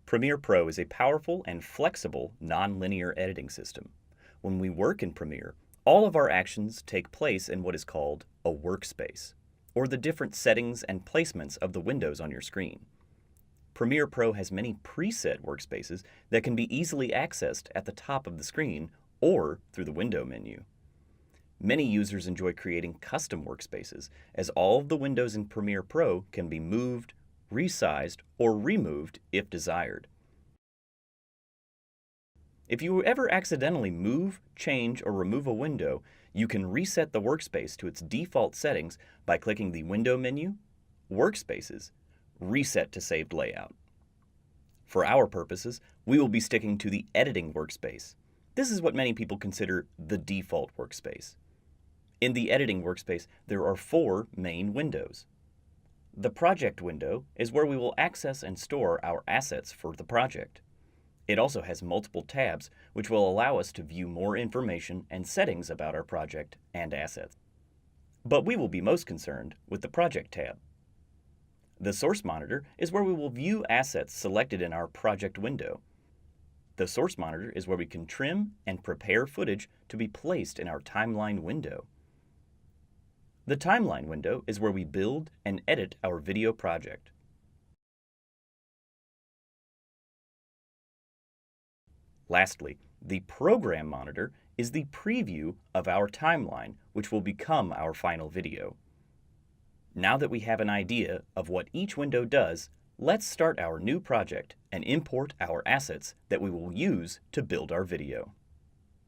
Premiere Pro is a powerful and flexible non-linear editing system. When we work in Premiere, all of our actions take place in what is called a workspace, or the different settings and placements of the windows on your screen. Premiere Pro has many preset workspaces that can be easily accessed at the top of the screen or through the window menu. Many users enjoy creating custom workspaces, as all of the windows in Premiere Pro can be moved, resized, or removed if desired. If you ever accidentally move, change, or remove a window, you can reset the workspace to its default settings by clicking the Window menu, Workspaces, Reset to Saved Layout. For our purposes, we will be sticking to the Editing workspace. This is what many people consider the default workspace. In the Editing workspace, there are 4 main windows. The Project window is where we will access and store our assets for the project. It also has multiple tabs, which will allow us to view more information and settings about our project and assets. But we will be most concerned with the Project tab. The Source Monitor is where we will view assets selected in our project window. The Source Monitor is where we can trim and prepare footage to be placed in our Timeline window. The Timeline window is where we build and edit our video project. Lastly, the Program Monitor is the preview of our timeline, which will become our final video. Now that we have an idea of what each window does, let's start our new project and import our assets that we will use to build our video.